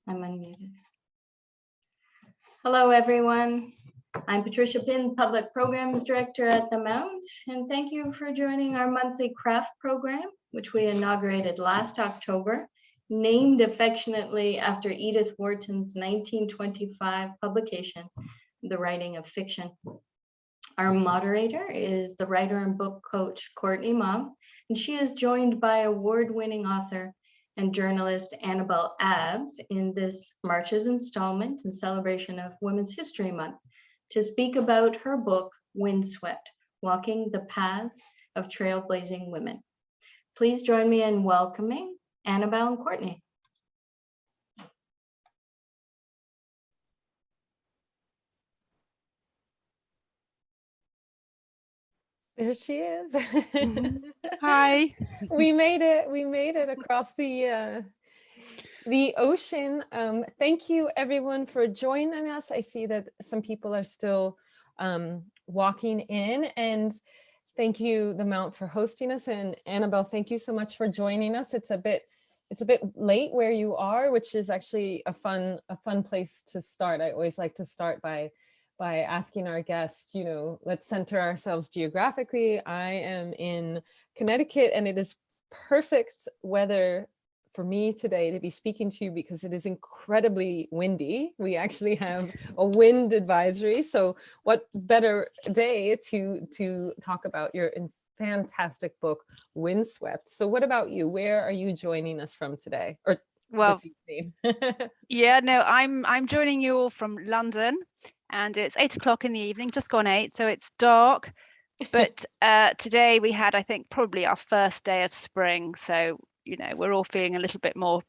I'm unmuted. Hello, everyone. I'm Patricia Pinn, Public Programs Director at the Mount, and thank you for joining our monthly craft program, which we inaugurated last October, named affectionately after Edith Wharton's 1925 publication, The Writing of Fiction. Our moderator is the writer and book coach, Courtney Mom, and she is joined by award-winning author and journalist Annabel Abbs in this March's installment in celebration of Women's History Month to speak about her book, Windswept, Walking the Paths of Trailblazing Women. Please join me in welcoming Annabel and Courtney. There she is. Hi. We made it across the ocean. Thank you everyone for joining us. I see that some people are still walking in, and thank you the Mount for hosting us, and Annabel, thank you so much for joining us. It's a bit late where you are, which is actually a fun place to start. I always like to start by asking our guests, let's center ourselves geographically. I am in Connecticut, and it is perfect weather for me today to be speaking to you because it is incredibly windy. We have a wind advisory. So what better day to talk about your fantastic book, Windswept. So what about you? Where are you joining us from today? Or this evening? Yeah, no, I'm joining you all from London. And it's 8 o'clock in the evening, just gone 8, so it's dark. But today we had, I think, probably our first day of spring. So, we're all feeling a little bit more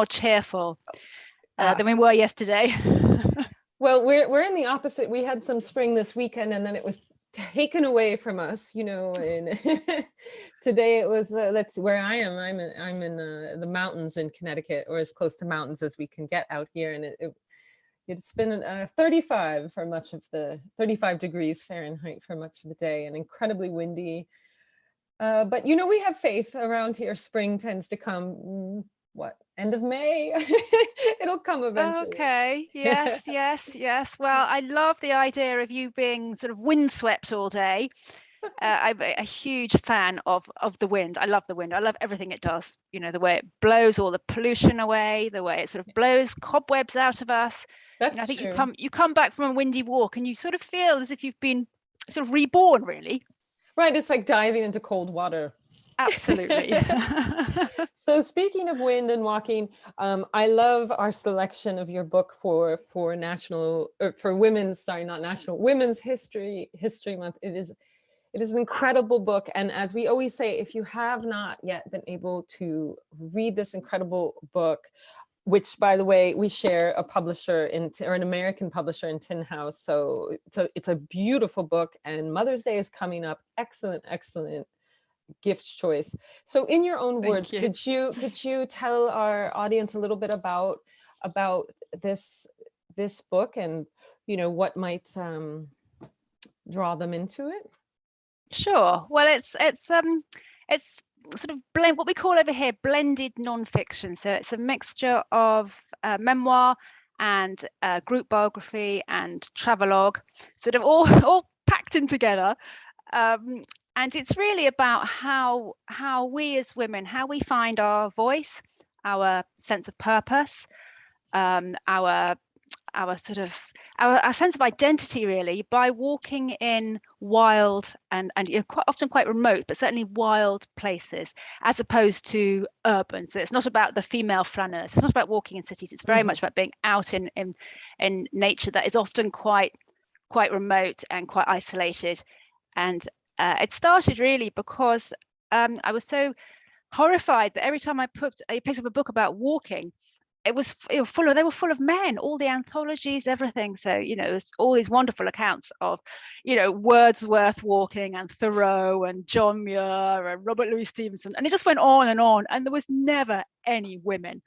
cheerful than we were yesterday. Well, we're in the opposite. We had some spring this weekend, and then it was taken away from us, and today it was where I am. I'm in the mountains in Connecticut, or as close to mountains as we can get out here, and it's been 35 degrees Fahrenheit for much of the day, and incredibly windy. But we have faith around here. Spring tends to come, end of May? It'll come eventually. Okay, yes. Well, I love the idea of you being sort of windswept all day. I'm a huge fan of the wind. I love the wind. I love everything it does. The way it blows all the pollution away, the way it sort of blows cobwebs out of us. That's I think true. you come back from a windy walk and you sort of feel as if you've been sort of reborn, really. Right, it's like diving into cold water. Absolutely. So speaking of wind and walking, I love our selection of your book for Women's History Month. It is an incredible book, and as we always say, if you have not yet been able to read this incredible book, which, by the way, we share a publisher an American publisher in Tin House. So it's a beautiful book, and Mother's Day is coming up. Excellent gift choice. So in your own words, could you tell our audience a little bit about this book and what might draw them into it? Sure. Well, it's sort of what we call over here blended nonfiction. So it's a mixture of memoir and group biography and travelogue, sort of all packed in together. And it's really about how we as women, how we find our voice, our sense of purpose, our sense of identity, really, by walking in wild and quite often quite remote, but certainly wild places, as opposed to urban. So it's not about the female flaneuse. It's not about walking in cities. It's very much about being out in nature that is often quite remote and quite isolated. And it started really because I was so horrified that every time I picked up a book about walking, they were full of men, all the anthologies, everything. So, it's all these wonderful accounts of, Wordsworth walking, and Thoreau and John Muir and Robert Louis Stevenson. And it just went on, and there was never any women.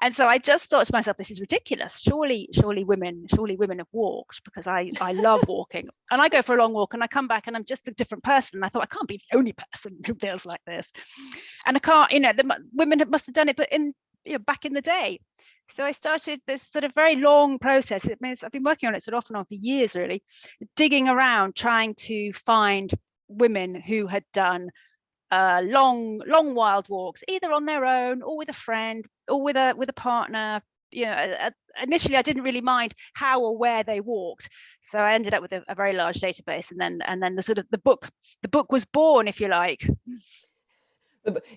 And so I just thought to myself, this is ridiculous. Surely women have walked, because I love walking. And I go for a long walk and I come back and I'm just a different person. I thought, I can't be the only person who feels like this. And I can't, the women must have done it. But in back in the day. So I started this sort of very long process. It means I've been working on it sort of off and on for years, really, digging around, trying to find women who had done long wild walks, either on their own or with a friend or with a partner. Initially I didn't really mind how or where they walked, so I ended up with a very large database, and then the book was born, if you like.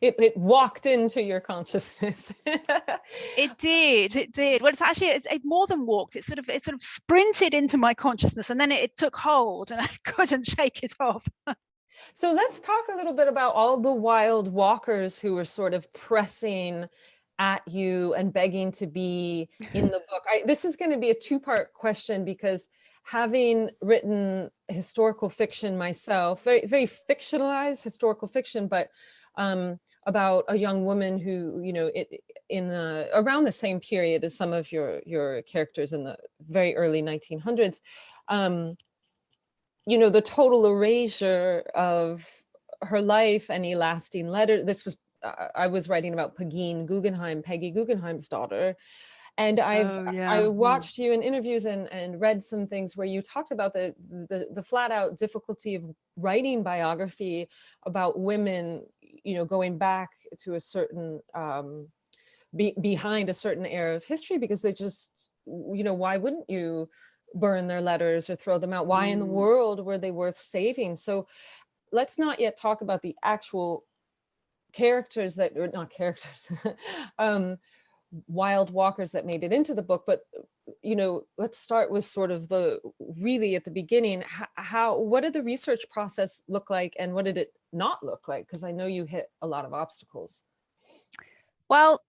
It walked into your consciousness. It did. Well, it more than walked. It sort of sprinted into my consciousness, and then it took hold, and I couldn't shake it off. So let's talk a little bit about all the wild walkers who were sort of pressing at you and begging to be in the book. This is going to be a two-part question, because having written historical fiction myself, very, very fictionalized historical fiction, but about a young woman who, around the same period as some of your characters in the very early 1900s, the total erasure of her life, any lasting letter. This was, I was writing about Peggy Guggenheim's daughter. And I watched you in interviews and read some things where you talked about the flat out difficulty of writing biography about women, going back to a certain, behind a certain era of history, because they just, why wouldn't you burn their letters or throw them out? Why in the world were they worth saving? So let's not yet talk about the actual characters that, or not characters, wild walkers that made it into the book, but let's start with sort of really at the beginning. What did the research process look like, and what did it not look like? Because I know you hit a lot of obstacles. Well,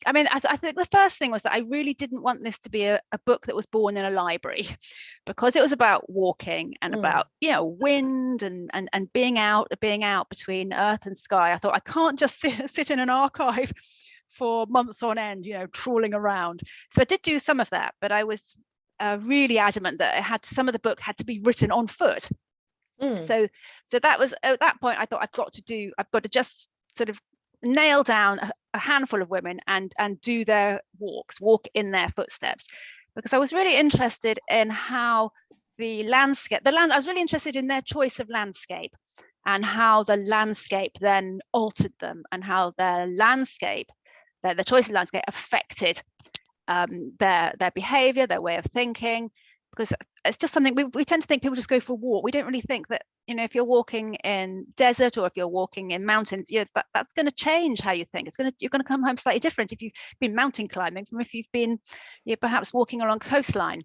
I mean, I think the first thing was that I really didn't want this to be a book that was born in a library, because it was about walking and about, wind and being out between earth and sky. I thought, I can't just sit in an archive for months on end, trawling around. So I did do some of that, but I was really adamant that some of the book had to be written on foot. So that was, at that point, I thought I've got to just sort of nail down a handful of women and do their walk in their footsteps, because I was really interested in how I was really interested in their choice of landscape, and how the landscape then altered them, and how their choice of landscape affected their behavior, their way of thinking. Because it's just something we tend to think people just go for a walk. We don't really think that, if you're walking in desert or if you're walking in mountains, that's going to change how you think. You're going to come home slightly different if you've been mountain climbing from if you've been perhaps walking along coastline.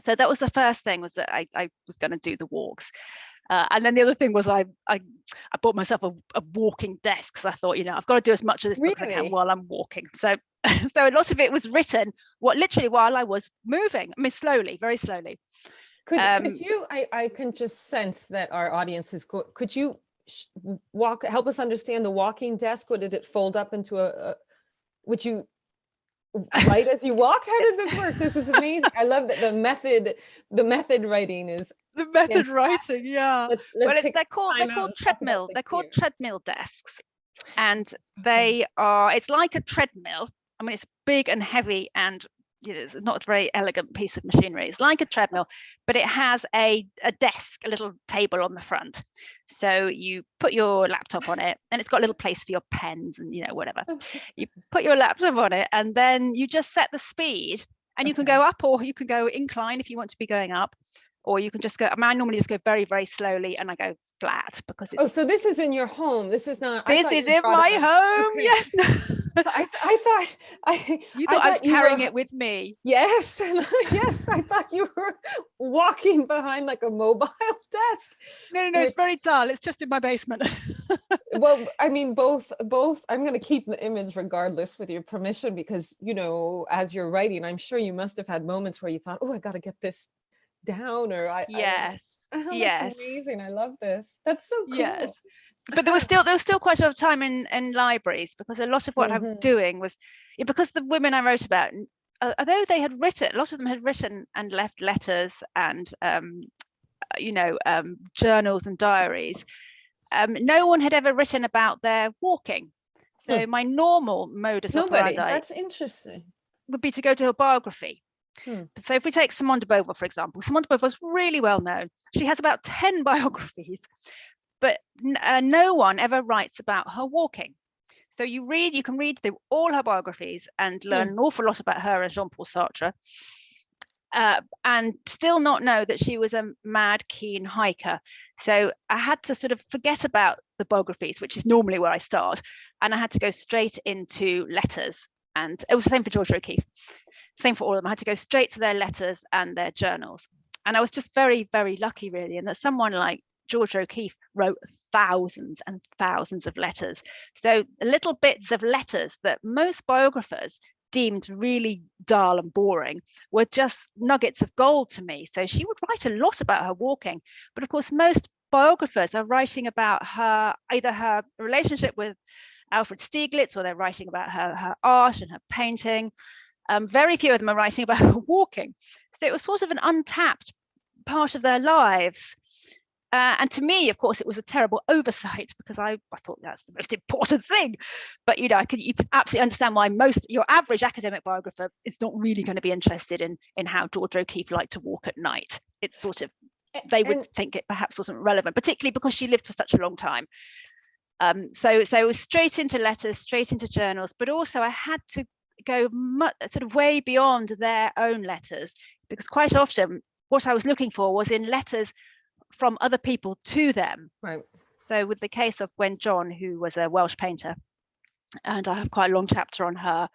So that was the first thing, was that I was going to do the walks. And then the other thing was I bought myself a walking desk, because I thought, I've got to do as much of this book as I can while I'm walking. So a lot of it was written literally while I was moving. I mean, slowly, very slowly. Could you, I can just sense that our audience is, could you help us understand the walking desk? Or did it fold up into would you write as you walked? How did this work? This is amazing. I love that the method writing is the method writing. Yeah. They're called treadmill. They're called treadmill desks, and it's like a treadmill. I mean, it's big and heavy, and it's not a very elegant piece of machinery. It's like a treadmill, but it has a desk, a little table on the front. So you put your laptop on it, and it's got a little place for your pens and whatever. You put your laptop on it, and then you just set the speed, and you can go up, or you can go incline if you want to be going up, or you can just go. I normally just go very, very slowly, and I go flat, because it's, so this is in your home. This is not. This is in my home. Okay. Yes. So I thought I was carrying it with me. Yes, yes. I thought you were walking behind like a mobile desk. No, it's very dull. It's just in my basement. Well, I mean, both. I'm going to keep the image regardless, with your permission, because as you're writing, I'm sure you must have had moments where you thought, "Oh, I got to get this down," or yes. That's amazing. I love this. That's so cool. Yes. But there was still quite a lot of time in libraries, because a lot of what I was doing was, because the women I wrote about, although they had written, a lot of them had written and left letters and journals and diaries, no one had ever written about their walking. So my normal modus Nobody. operandi That's interesting. would be to go to her biography. Hmm. So if we take Simone de Beauvoir, for example, Simone de Beauvoir is really well known. She has about 10 biographies, but no one ever writes about her walking. So you can read through all her biographies and learn an awful lot about her and Jean-Paul Sartre, and still not know that she was a mad, keen hiker. So I had to sort of forget about the biographies, which is normally where I start, and I had to go straight into letters. And it was the same for Georgia O'Keeffe. Same for all of them. I had to go straight to their letters and their journals. And I was just very, very lucky, really, and that someone like Georgia O'Keeffe wrote thousands and thousands of letters. So little bits of letters that most biographers deemed really dull and boring were just nuggets of gold to me. So she would write a lot about her walking. But of course, most biographers are writing about either her relationship with Alfred Stieglitz, or they're writing about her art and her painting. Very few of them are writing about her walking. So it was sort of an untapped part of their lives. And to me, of course, it was a terrible oversight, because I thought that's the most important thing. But you can absolutely understand why your average academic biographer is not really going to be interested in how George O'Keeffe liked to walk at night. It's sort of, they would think it perhaps wasn't relevant, particularly because she lived for such a long time. So it was straight into letters, straight into journals, but also I had to go sort of way beyond their own letters, because quite often what I was looking for was in letters from other people to them. Right. So with the case of Gwen John, who was a Welsh painter, and I have quite a long chapter on her,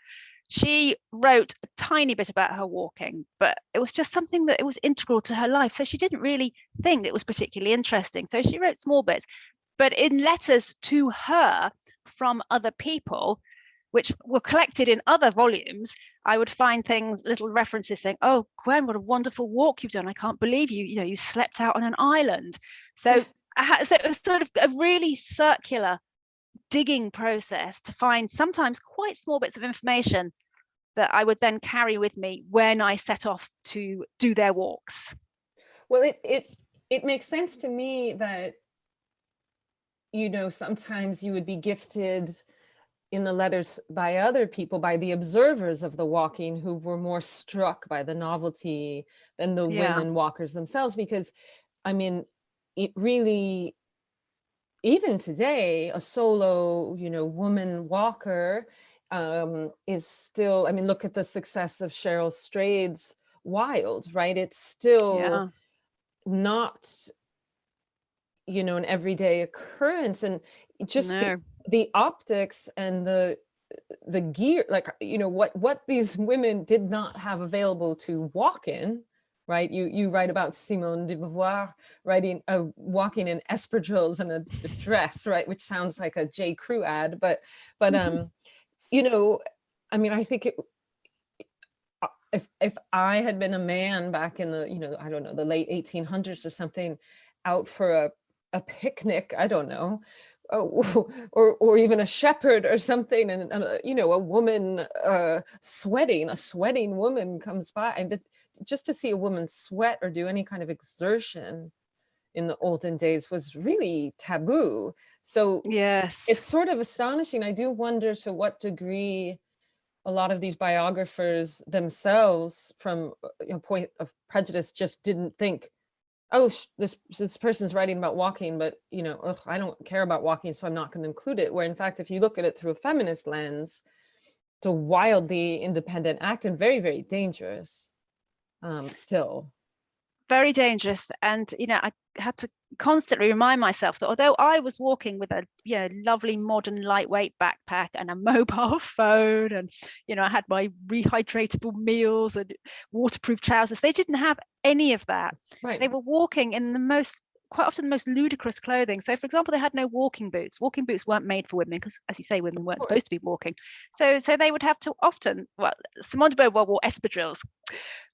she wrote a tiny bit about her walking, but it was just something that it was integral to her life. So she didn't really think it was particularly interesting. So she wrote small bits, but in letters to her from other people, which were collected in other volumes, I would find things, little references saying, "Oh, Gwen, what a wonderful walk you've done. I can't believe you slept out on an island." So, so it was sort of a really circular digging process to find sometimes quite small bits of information that I would then carry with me when I set off to do their walks. Well, it makes sense to me that, sometimes you would be gifted in the letters by other people, by the observers of the walking, who were more struck by the novelty than the women walkers themselves. Because, I mean, it really, even today, a solo, woman walker is still, I mean, look at the success of Cheryl Strayed's Wild, right? It's still not, an everyday occurrence. And just the optics and the gear, like, what these women did not have available to walk in, right? You write about Simone de Beauvoir walking in espadrilles and a dress, right? Which sounds like a J. Crew ad, but I mean, I think if I had been a man back in the, I don't know, the late 1800s or something, out for a picnic, I don't know, or even a shepherd or something, and a woman sweating, a sweating woman comes by, and just to see a woman sweat or do any kind of exertion in the olden days was really taboo. So it's sort of astonishing. I do wonder to what degree a lot of these biographers themselves, from a point of prejudice, just didn't think, oh, this person's writing about walking, but I don't care about walking, so I'm not going to include it. Where in fact, if you look at it through a feminist lens, it's a wildly independent act and very, very dangerous. Still very dangerous. And I had to constantly remind myself that although I was walking with a lovely modern lightweight backpack and a mobile phone, and I had my rehydratable meals and waterproof trousers, they didn't have any of that. Right. They were walking in quite often the most ludicrous clothing. So for example, they had no walking boots. Walking boots weren't made for women because, as you say, women weren't supposed to be walking. So they would have to often, Simone de Beauvoir wore espadrilles,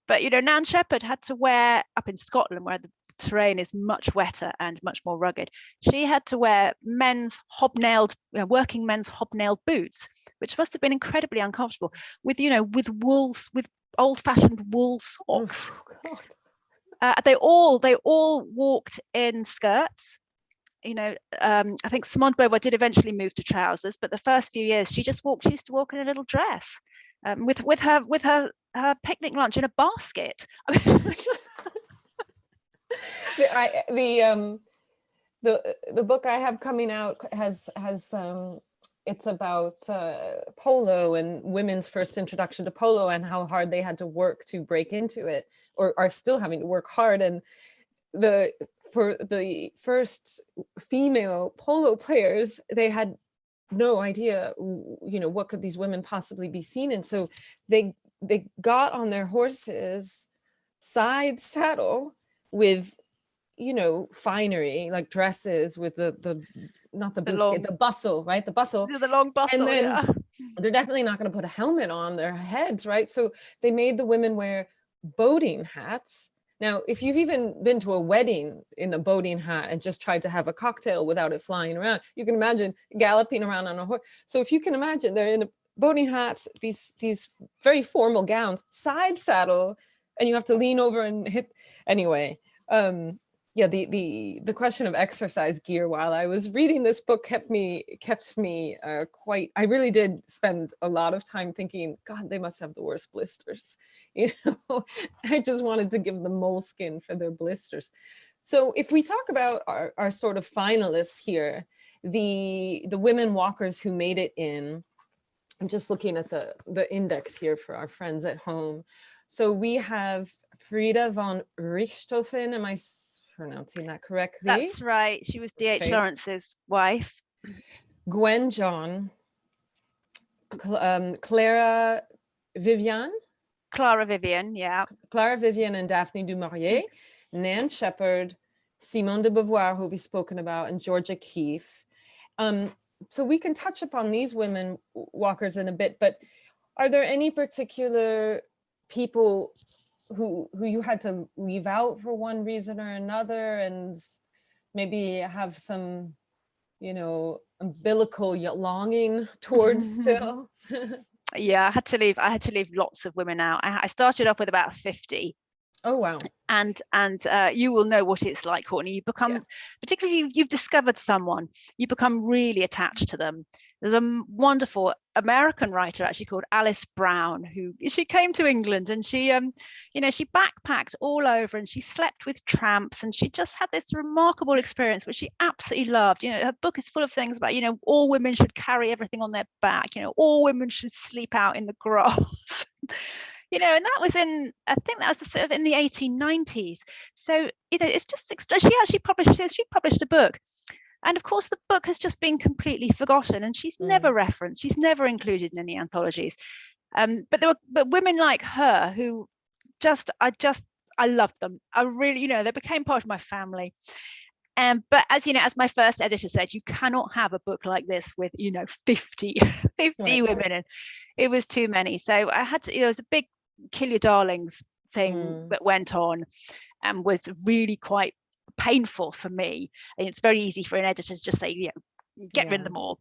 but Nan Shepherd had to wear, up in Scotland where the terrain is much wetter and much more rugged, she had to wear working men's hobnailed boots, which must have been incredibly uncomfortable, with old-fashioned wool socks. Oh, God. They all walked in skirts, I think Simone de Beauvoir did eventually move to trousers, but the first few years she used to walk in a little dress, with her picnic lunch in a basket. The book I have coming out has it's about polo and women's first introduction to polo and how hard they had to work to break into it, or are still having to work hard. And for the first female polo players, they had no idea, what could these women possibly be seen in. So they got on their horses, side saddle, with finery, like dresses with the not the bustier, the bustle, right? The bustle. The long bustle. And then they're definitely not going to put a helmet on their heads, right? So they made the women wear boating hats. Now, if you've even been to a wedding in a boating hat and just tried to have a cocktail without it flying around, you can imagine galloping around on a horse. So if you can imagine, they're in boating hats, these very formal gowns, side saddle, and you have to lean over and hit. Anyway, the question of exercise gear while I was reading this book kept me quite. I really did spend a lot of time thinking, God, they must have the worst blisters. I just wanted to give them moleskin for their blisters. So if we talk about our sort of finalists here, the women walkers who made it in, I'm just looking at the index here for our friends at home. So we have Frieda von Richthofen. Am I pronouncing that correctly? That's right. She was D.H. Lawrence's wife. Gwen John, Clara Vivian, yeah. Clara Vivian and Daphne du Maurier, Nan Shepherd, Simone de Beauvoir, who we've spoken about, and Georgia Keefe. So we can touch upon these women walkers in a bit, but are there any particular people who you had to leave out for one reason or another, and maybe have some, umbilical longing towards still? Yeah, I had to leave lots of women out. I started off with about 50. Oh, wow. And you will know what it's like, Courtney. You become, particularly if you've discovered someone, you become really attached to them. There's a wonderful American writer actually called Alice Brown, she came to England and she backpacked all over and she slept with tramps, and she just had this remarkable experience which she absolutely loved. Her book is full of things about, all women should carry everything on their back, all women should sleep out in the grass. And that was I think that was sort of in the 1890s. So, it's just, she published a book. And of course, the book has just been completely forgotten, and she's never referenced, she's never included in any anthologies. But women like her who I loved them. I really, they became part of my family. But as my first editor said, you cannot have a book like this with, 50 women in. It was too many. So I had to, it was a big kill your darlings thing that went on, and was really quite painful for me. And it's very easy for an editor to just say, get rid of them all.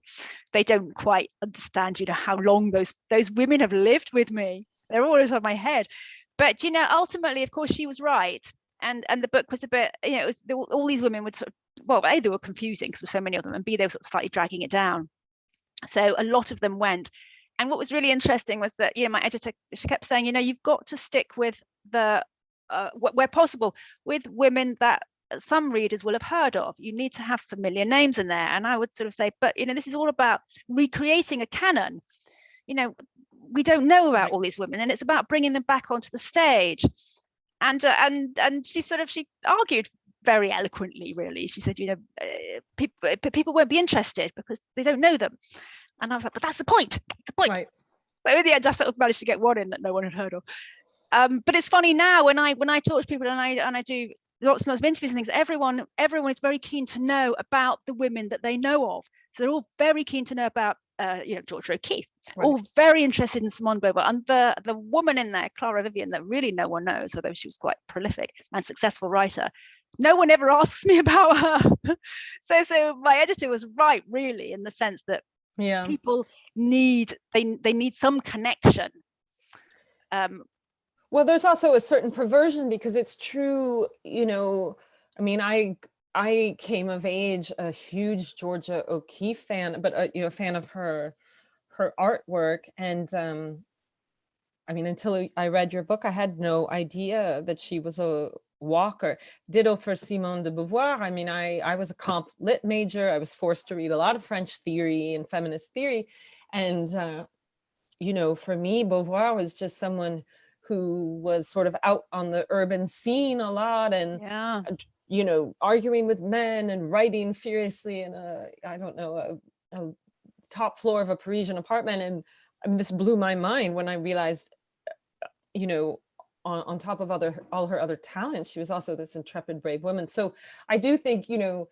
They don't quite understand, how long those women have lived with me. They're all over my head. But ultimately, of course, she was right. And the book was a bit, all these women would sort of, A, they were confusing because there were so many of them, and B, they were sort of slightly dragging it down. So a lot of them went. And what was really interesting was that, my editor, she kept saying, you've got to stick with where possible, with women that some readers will have heard of. You need to have familiar names in there. And I would sort of say, but, this is all about recreating a canon. We don't know about all these women, and it's about bringing them back onto the stage. And she argued very eloquently, really. She said, people won't be interested because they don't know them. And I was like, but that's the point. That's the point. Right. So in the end, I sort of managed to get one in that no one had heard of. But it's funny now when I talk to people and I do lots and lots of interviews and things, everyone is very keen to know about the women that they know of. So they're all very keen to know about Georgia O'Keeffe, right. All very interested in Simone de Beauvoir, and the woman in there, Clara Vivian, that really no one knows, although she was quite prolific and successful writer. No one ever asks me about her. So my editor was right, really, in the sense that people need some connection. Well, there's also a certain perversion, because it's true, I I came of age a huge Georgia O'Keeffe fan, but you know, a fan of her artwork. And I mean, until I read your book, I had no idea that she was a walker. Ditto for Simone de Beauvoir. I mean, I was a comp lit major. I was forced to read a lot of French theory and feminist theory. And, you know, for me, Beauvoir was just someone who was sort of out on the urban scene a lot and, you know, arguing with men and writing furiously in I don't know, a top floor of a Parisian apartment. And I mean, this blew my mind when I realized, you know, on top of all her other talents, she was also this intrepid, brave woman. So I do think, you know,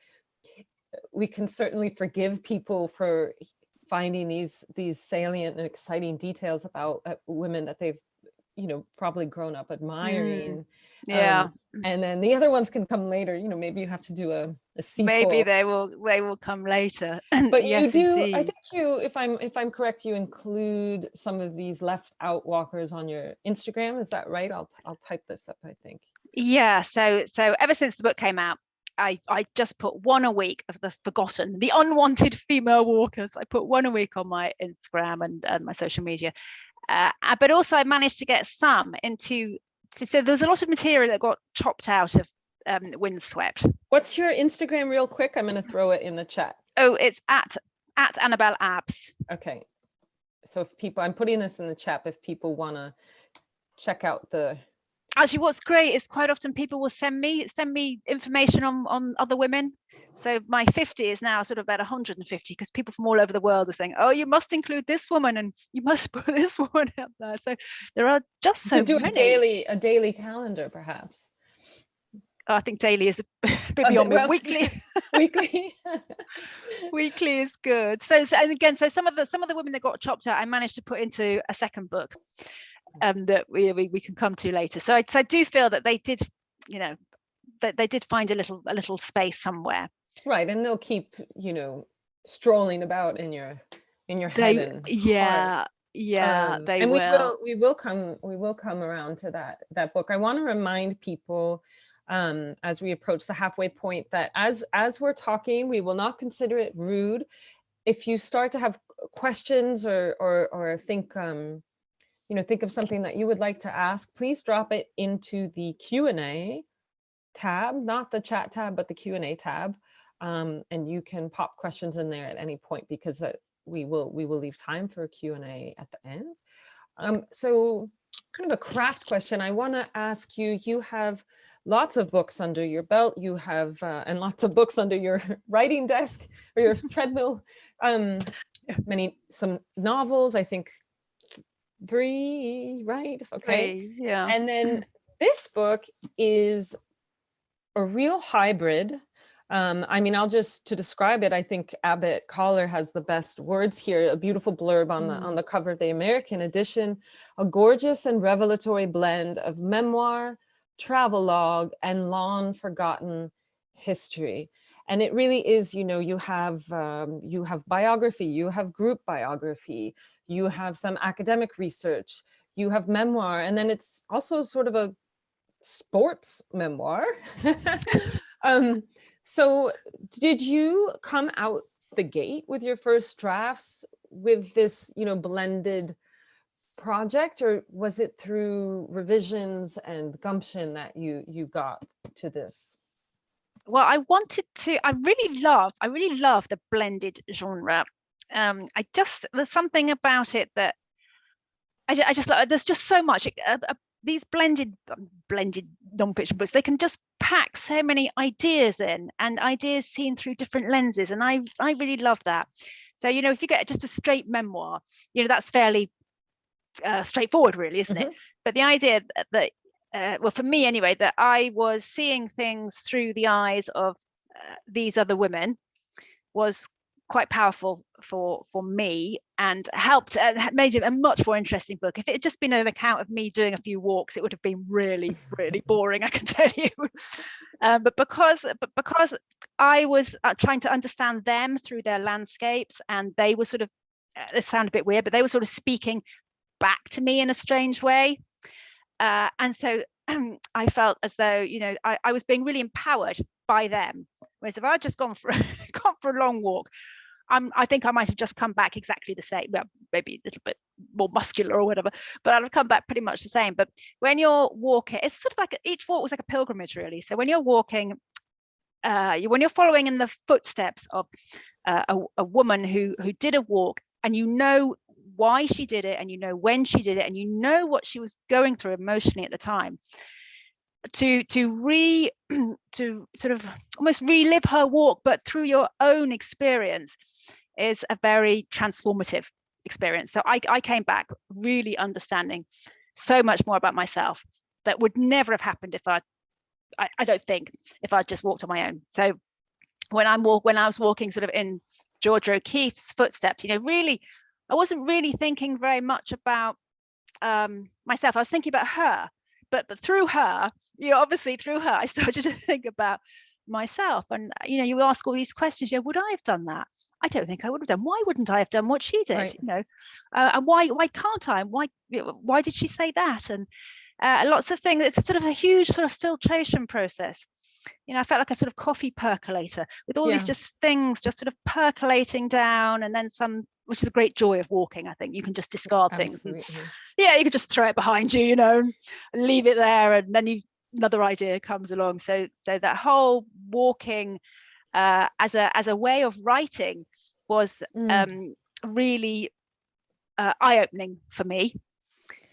we can certainly forgive people for finding these salient and exciting details about women that they've, you know, probably grown up admiring. And then the other ones can come later. You know, maybe you have to do a sequel. Maybe they will come later. But yes, you do, indeed. I think you, if I'm correct, you include some of these left out walkers on your Instagram. Is that right? I'll type this up, I think. Yeah. So ever since the book came out, I just put one a week of the forgotten, the unwanted female walkers. I put one a week on my Instagram and my social media. But also I managed to get some into, so there's a lot of material that got chopped out of Windswept. What's your Instagram real quick? I'm going to throw it in the chat. Oh, it's at Annabel Abbs. Okay. So if people, I'm putting this in the chat if people want to check out the. Actually, what's great is quite often people will send me information on other women. So my 50 is now sort of about 150 because people from all over the world are saying, oh, you must include this woman and you must put this woman up there. So there are just so do many. a daily calendar, perhaps. Oh, I think daily is a bit beyond me. Weekly. Weekly is good. So and again, so some of the women that got chopped out, I managed to put into a second book. That we can come to later. So I do feel that they did, you know, that they did find a little space somewhere. Right, and they'll keep, you know, strolling about in your head and heart. They and will. we will come around to that book. I want to remind people as we approach the halfway point that as we're talking, we will not consider it rude if you start to have questions or think you know, think of something that you would like to ask, please drop it into the Q&A tab, not the chat tab, but the Q&A tab. And you can pop questions in there at any point because we will leave time for a Q&A at the end. So kind of a craft question. I want to ask you, you have lots of books under your belt. You have, and lots of books under your writing desk or your treadmill, some novels, I think, 3, right? Okay. 3, yeah. And then this book is a real hybrid. I mean, to describe it, I think Abbott Collar has the best words here. A beautiful blurb on the cover of the American edition, a gorgeous and revelatory blend of memoir, travelogue, and long forgotten history. And it really is, you know, you have biography, you have group biography, you have some academic research, you have memoir, and then it's also sort of a sports memoir. So did you come out the gate with your first drafts with this, you know, blended project, or was it through revisions and gumption that you got to this? Well, I really love the blended genre. There's something about it that I just like. There's just so much. These blended non-fiction books, they can just pack so many ideas in, and ideas seen through different lenses, and I really love that. So, you know, if you get just a straight memoir, you know, that's fairly straightforward, really, isn't it? But the idea that well, for me anyway, that I was seeing things through the eyes of these other women was quite powerful for me, and helped made it a much more interesting book. If it had just been an account of me doing a few walks, it would have been really boring, I can tell you. But because I was trying to understand them through their landscapes, and they were sort of, this sounds a bit weird, but they were sort of speaking back to me in a strange way. And so I felt as though, you know, I was being really empowered by them. Whereas if I'd just gone for gone for a long walk, I think I might have just come back exactly the same. Well, maybe a little bit more muscular or whatever, but I'd have come back pretty much the same. But when you're walking, it's sort of like each walk was like a pilgrimage, really. So when you're walking, when you're following in the footsteps of a woman who did a walk, and you know why she did it, and you know when she did it, and you know what she was going through emotionally at the time, to sort of almost relive her walk, but through your own experience, is a very transformative experience. So I came back really understanding so much more about myself that would never have happened if I don't think, if I just walked on my own. So when I was walking sort of in Georgia O'Keeffe's footsteps, you know, really, I wasn't really thinking very much about myself. I was thinking about her, but through her, you know, obviously through her, I started to think about myself. And, you know, you ask all these questions, would I have done that? I don't think I would have done. Why wouldn't I have done what she did? Right. You know, and why can't I? Why did she say that? And lots of things. It's sort of a huge sort of filtration process. You know, I felt like a sort of coffee percolator with all these just things just sort of percolating down, and then some, which is a great joy of walking. I think you can just discard things. And, you can just throw it behind you, you know, and leave it there, and then another idea comes along. So that whole walking as a way of writing was really eye-opening for me,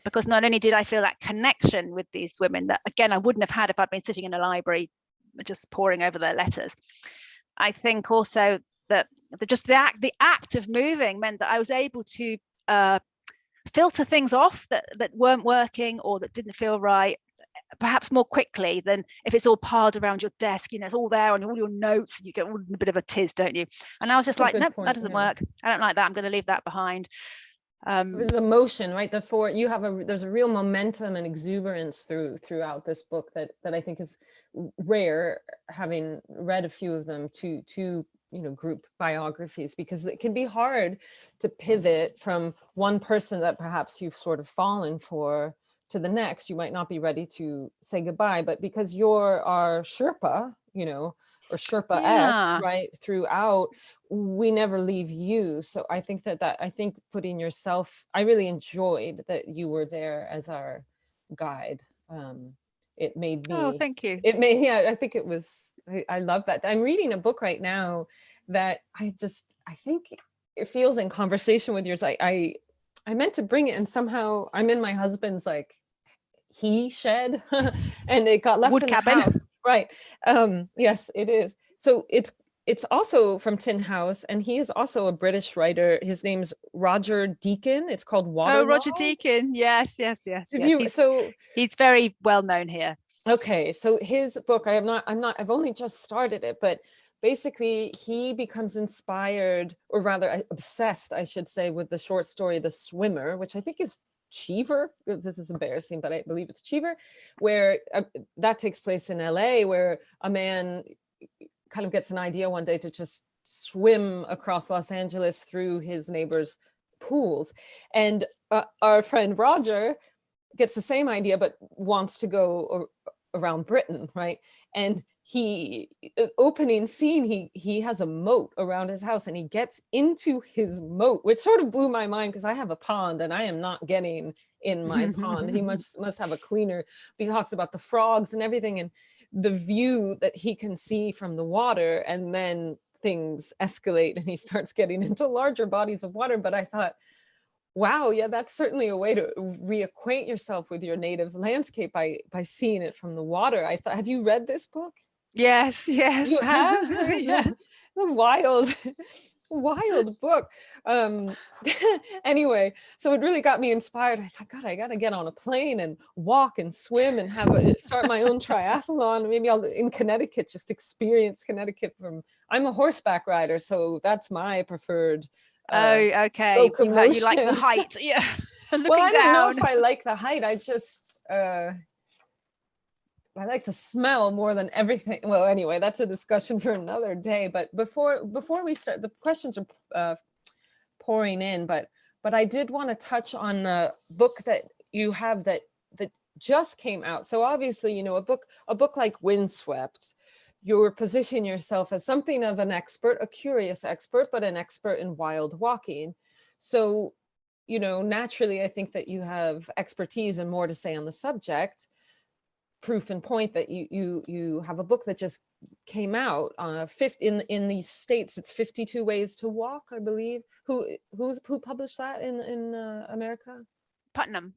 because not only did I feel that connection with these women that, again, I wouldn't have had if I'd been sitting in a library just poring over their letters. I think also that the act of moving meant that I was able to filter things off that weren't working or that didn't feel right, perhaps more quickly than if it's all piled around your desk. You know, it's all there on all your notes, and you get a bit of a tiz, don't you? And I was just like, nope, that doesn't work. I don't like that. I'm going to leave that behind. The motion, right? There's a real momentum and exuberance throughout this book that I think is rare, having read a few of them, to group biographies, because it can be hard to pivot from one person that perhaps you've sort of fallen for to the next. You might not be ready to say goodbye, but because you're our Sherpa, or Sherpa-esque, right, throughout, we never leave you. So I think I think putting yourself, I really enjoyed that you were there as our guide. It made me, thank you. It made, I think it was, I love that. I'm reading a book right now that I think it feels in conversation with yours. I meant to bring it, and somehow I'm in my husband's he shed and it got left Wood in cabin. the house. Right. Yes, it is. So it's also from Tin House, and he is also a British writer. His name's Roger Deakin. It's called Waterloo. Oh, Roger Deakin. Yes. He's very well known here. Okay, so his book, I've only just started it, but basically he becomes inspired, or rather obsessed, I should say, with the short story The Swimmer, which I think is Cheever. This is embarrassing, but I believe it's Cheever, where that takes place in LA, where a man kind of gets an idea one day to just swim across Los Angeles through his neighbor's pools. And our friend Roger gets the same idea, but wants to go around Britain, right? And opening scene, he has a moat around his house, and he gets into his moat, which sort of blew my mind, because I have a pond and I am not getting in my pond. He must have a cleaner. He talks about the frogs and everything, and the view that he can see from the water, and then things escalate and he starts getting into larger bodies of water. But I thought, wow, yeah, that's certainly a way to reacquaint yourself with your native landscape by seeing it from the water. I thought, have you read this book? Yes. You have? Yeah. A wild book. Anyway, so it really got me inspired. I thought, God, I got to get on a plane and walk and swim and start my own triathlon. Maybe I'll, in Connecticut, just experience Connecticut I'm a horseback rider, so that's my preferred okay. locomotion. You like the height. Yeah. Well, I don't know if I like the height. I just I like the smell more than everything. Well, anyway, that's a discussion for another day. But before we start, the questions are pouring in. But I did want to touch on the book that you have that just came out. So obviously, you know, a book like Windswept, you position yourself as something of an expert, a curious expert, but an expert in wild walking. So, you know, naturally, I think that you have expertise and more to say on the subject. Proof in point that you have a book that just came out in the States. It's 52 Ways to Walk, I believe. Who published that in America? Putnam.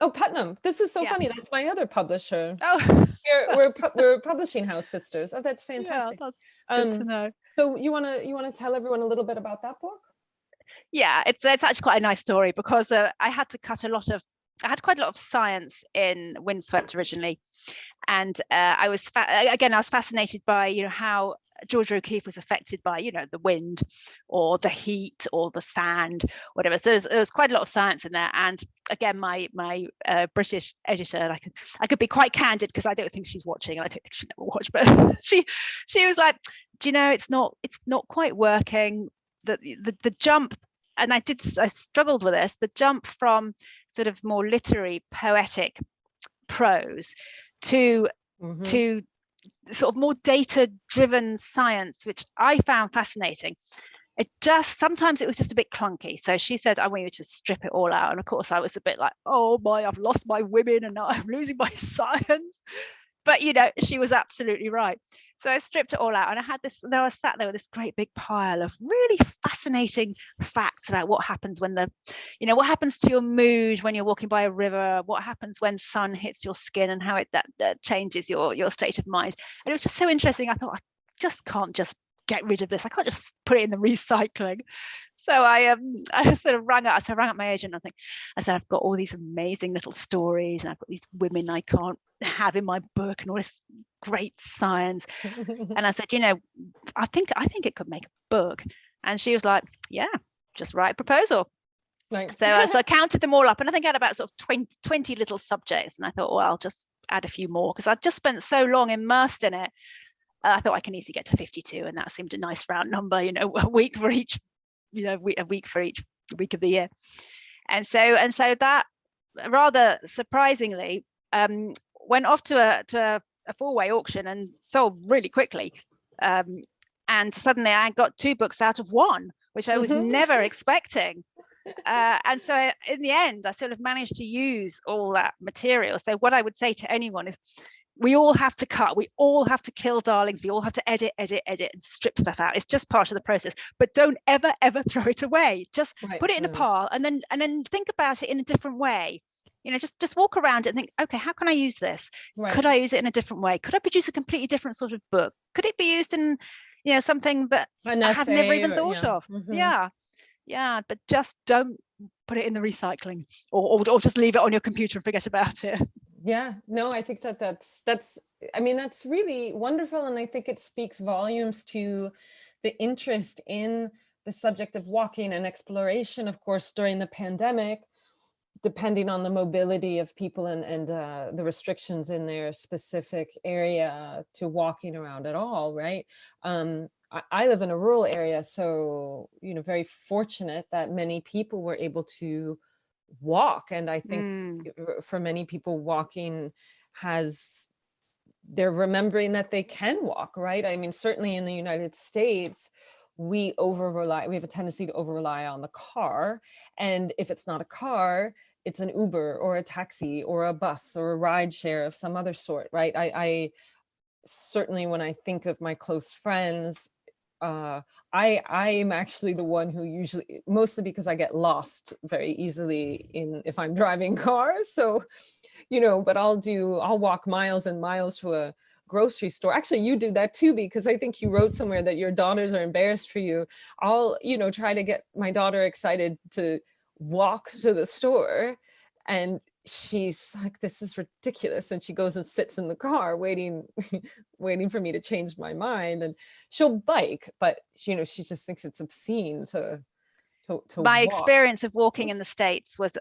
Oh, Putnam. This is so funny. That's my other publisher. Oh, we're publishing house sisters. Oh, that's fantastic. Yeah, that's good to know. So you wanna tell everyone a little bit about that book? Yeah, it's actually quite a nice story, because I had to cut I had quite a lot of science in Windswept originally, and I was fascinated by, you know, how Georgia O'Keeffe was affected by, you know, the wind or the heat or the sand, whatever. So there was quite a lot of science in there. And again, my British editor, and I could be quite candid because I don't think she's watching, and I don't think she'll never watch, but she was like, do you know, it's not quite working. The jump, and I struggled with this, the jump from sort of more literary, poetic prose to sort of more data-driven science, which I found fascinating. Sometimes it was just a bit clunky. So she said, I want you to strip it all out. And of course I was a bit like, oh my, I've lost my women and now I'm losing my science. But, you know, she was absolutely right. So I stripped it all out, and I was sat there with this great big pile of really fascinating facts about what happens when what happens to your mood when you're walking by a river, what happens when sun hits your skin, and how that changes your state of mind. And it was just so interesting. I thought, I just can't just get rid of this. I can't just put it in the recycling. So I sort of rang up my agent. I said, I've got all these amazing little stories, and I've got these women I can't have in my book, and all this great science. And I said, you know, I think it could make a book. And she was like, yeah, just write a proposal. Right. So I counted them all up, and I think I had about sort of 20 little subjects. And I thought, well, I'll just add a few more, because I'd just spent so long immersed in it. I thought I can easily get to 52, and that seemed a nice round number, you know, a week for each week of the year. And so that, rather surprisingly, went off to a four-way auction and sold really quickly. And suddenly I got 2 books out of 1, which I was never expecting. And so in the end, I sort of managed to use all that material. So what I would say to anyone is, we all have to cut, we all have to kill darlings, we all have to edit and strip stuff out. It's just part of the process. But don't ever throw it away. Just put it in a pile, and then think about it in a different way. You know, just walk around it and think, okay, how can I use this? Right. Could I use it in a different way? Could I produce a completely different sort of book? Could it be used in, you know, something that I had never even thought of? Yeah, but just don't put it in the recycling, or just leave it on your computer and forget about it. Yeah, no, I think that's really wonderful. And I think it speaks volumes to the interest in the subject of walking and exploration, of course, during the pandemic, depending on the mobility of people and the restrictions in their specific area to walking around at all, right? I live in a rural area, so, you know, very fortunate that many people were able to walk. And I think for many people, walking they're remembering that they can walk, right? I mean, certainly in the United States, we have a tendency to over rely on the car. And if it's not a car, it's an Uber or a taxi or a bus or a ride share of some other sort, right? I certainly, when I think of my close friends, I am actually the one who usually, mostly because I get lost very easily if I'm driving cars. So, you know, but I'll walk miles and miles to a grocery store. Actually, you do that too, because I think you wrote somewhere that your daughters are embarrassed for you. I'll, you know, try to get my daughter excited to walk to the store, and she's like, this is ridiculous. And she goes and sits in the car waiting for me to change my mind. And she'll bike, but, you know, she just thinks it's obscene to my walk. Experience of walking in the States was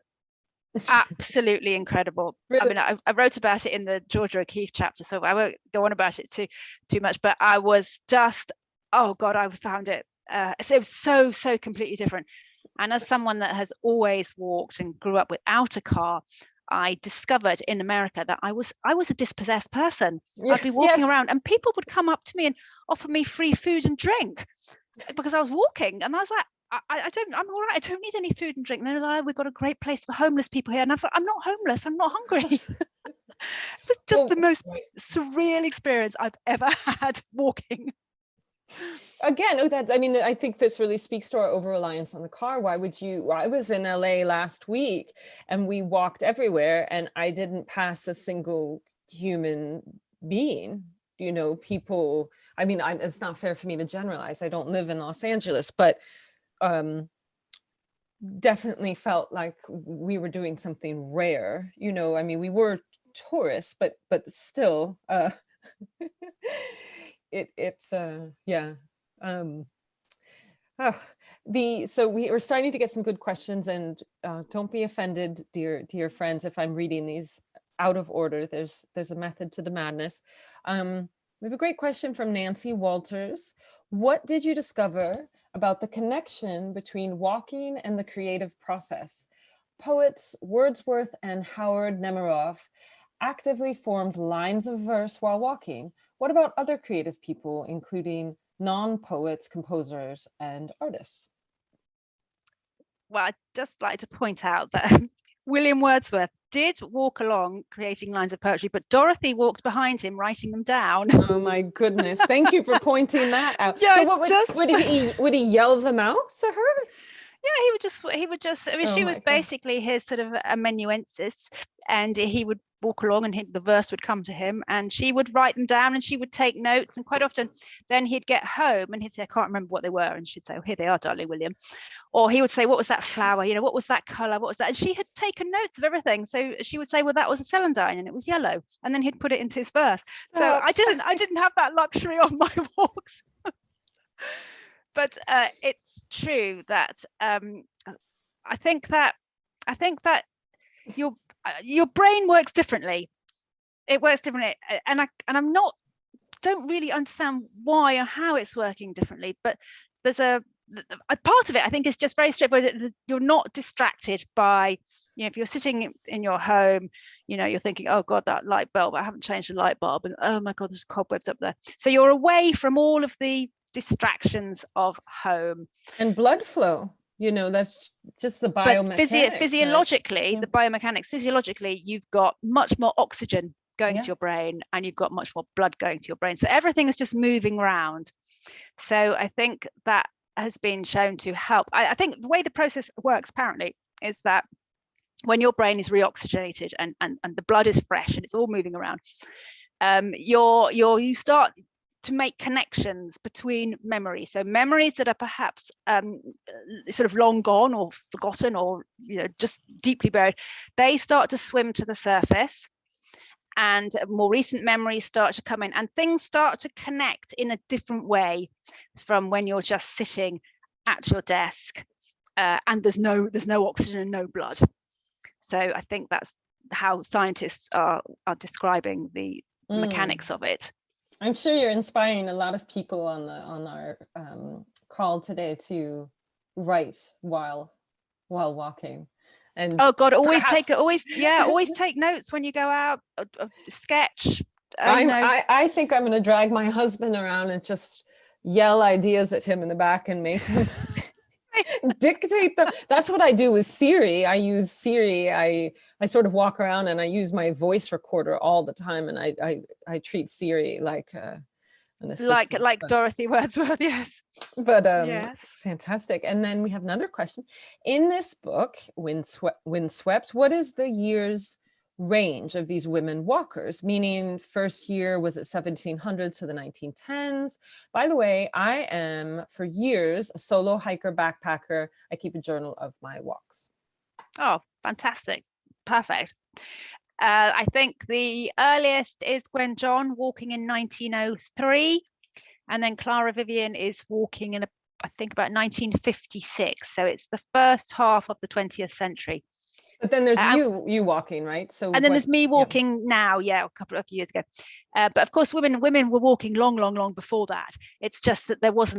absolutely incredible. Really? I mean, I wrote about it in the Georgia O'Keeffe chapter, so I won't go on about it too much, but I was just, oh God, I found it, it was so completely different. And as someone that has always walked and grew up without a car, I discovered in America that I was a dispossessed person. Yes, I'd be walking yes. around and people would come up to me and offer me free food and drink because I was walking, and I was like, I'm all right. I don't need any food and drink. And they're like, we've got a great place for homeless people here. And I was like, I'm not homeless. I'm not hungry. It was just the most surreal experience I've ever had walking. Again, I think this really speaks to our over-reliance on the car. I was in LA last week and we walked everywhere and I didn't pass a single human being, people. It's not fair for me to generalize. I don't live in Los Angeles, but definitely felt like we were doing something rare. We were tourists, but still, so we were starting to get some good questions, and don't be offended, dear friends, if I'm reading these out of order. There's a method to the madness. We have a great question from Nancy Walters. What did you discover about the connection between walking and the creative process? Poets Wordsworth and Howard Nemerov actively formed lines of verse while walking. What about other creative people, including non-poets, composers, and artists? Well, I'd just like to point out that William Wordsworth did walk along creating lines of poetry, but Dorothy walked behind him writing them down. Oh my goodness. Thank you for pointing that out. Yeah, so what would he yell them out to her? Yeah, he would just, she was basically his sort of amanuensis, and he would walk along and the verse would come to him and she would write them down and she would take notes, and quite often then he'd get home and he'd say, I can't remember what they were, and she'd say, oh, here they are, darling William. Or he would say, what was that flower, what was that color, what was that? And she had taken notes of everything, so she would say, well, that was a celandine and it was yellow, and then he'd put it into his verse. So I didn't have that luxury on my walks. But it's true that I think that your brain works differently. It works differently, and I'm don't really understand why or how it's working differently. But there's a part of it, I think, is just very straightforward. You're not distracted by, if you're sitting in your home, you're thinking, oh God, that light bulb, I haven't changed the light bulb, and oh my God, there's cobwebs up there. So you're away from all of the distractions of home and blood flow. That's just the biomechanics. Physiologically, right? The biomechanics, physiologically, you've got much more oxygen going to your brain, and you've got much more blood going to your brain. So everything is just moving around. So I think that has been shown to help. I think the way the process works, apparently, is that when your brain is reoxygenated and the blood is fresh and it's all moving around, you start to make connections between memories. So memories that are perhaps sort of long gone or forgotten or just deeply buried, they start to swim to the surface, and more recent memories start to come in, and things start to connect in a different way from when you're just sitting at your desk and there's no oxygen and no blood. So I think that's how scientists are describing the mechanics of it. I'm sure you're inspiring a lot of people on our call today to write while walking. And oh God, always take notes when you go out. Sketch. I think I'm going to drag my husband around and just yell ideas at him in the back and make him dictate them. That's what I do with Siri. I use Siri. I sort of walk around and I use my voice recorder all the time, and I treat Siri like an assistant. Like Dorothy Wordsworth, yes. But yes. Fantastic. And then we have another question. In this book, Windswept, what is the year's range of these women walkers? Meaning, first year was it 1700s to the 1910s? By the way, I am for years a solo hiker backpacker. I keep a journal of my walks. Oh, fantastic. Perfect. I think the earliest is Gwen John walking in 1903, and then Clara Vivian is walking in I think about 1956. So it's the first half of the 20th century. But then there's you walking, right? So and then there's me walking now, a couple of years ago. But of course, women were walking long before that. It's just that it was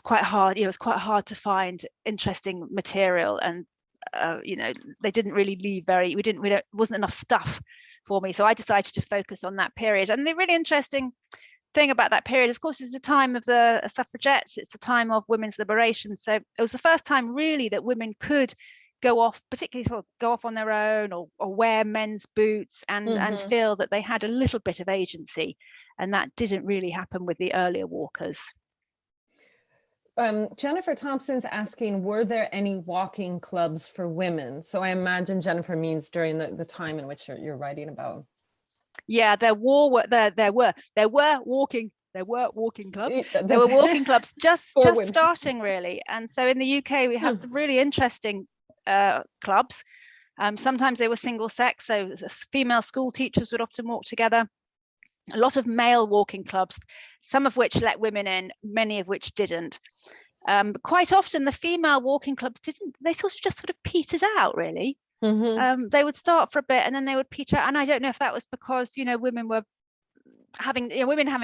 quite hard. It was quite hard to find interesting material and they didn't really leave wasn't enough stuff for me. So I decided to focus on that period. And the really interesting thing about that period, of course, is the time of the suffragettes. It's the time of women's liberation. So it was the first time really that women could go off, particularly sort of go off on their own, or wear men's boots and feel that they had a little bit of agency. And that didn't really happen with the earlier walkers. Jennifer Thompson's asking, were there any walking clubs for women? So I imagine Jennifer means during the time in which you're writing about. Yeah, there were walking clubs. There were walking clubs just starting really. And so in the UK we have some really interesting clubs. Sometimes they were single sex, so female school teachers would often walk together. A lot of male walking clubs, some of which let women in, many of which didn't. But quite often the female walking clubs they sort of petered out really. They would start for a bit and then they would peter out. And I don't know if that was because, women were having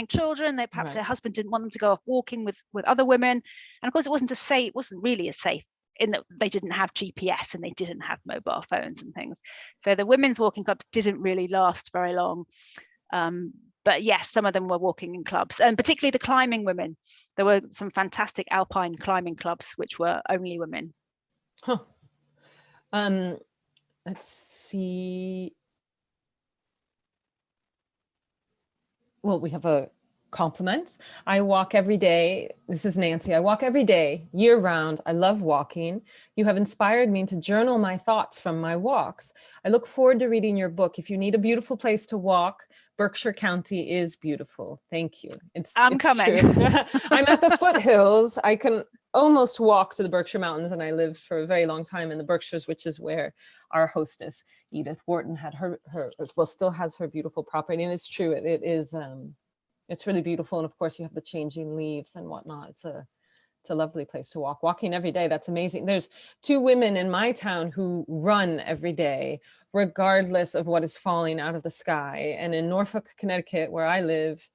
children, perhaps their husband didn't want them to go off walking with other women. And of course it wasn't really as safe in that they didn't have GPS and they didn't have mobile phones and things. So the women's walking clubs didn't really last very long. But yes, some of them were walking in clubs, and particularly the climbing women. There were some fantastic alpine climbing clubs, which were only women. Let's see. Well, we have a compliment. I walk every day. This is Nancy. I walk every day, year round. I love walking. You have inspired me to journal my thoughts from my walks. I look forward to reading your book. If you need a beautiful place to walk, Berkshire County is beautiful. Thank you. I'm coming. I'm at the foothills. I can almost walk to the Berkshire Mountains, and I lived for a very long time in the Berkshires, which is where our hostess Edith Wharton had still has her beautiful property. And it's true. It is. It's really beautiful. And of course you have the changing leaves and whatnot. It's a lovely place to walk. Walking every day, that's amazing. There's 2 women in my town who run every day, regardless of what is falling out of the sky. And in Norfolk, Connecticut, where I live,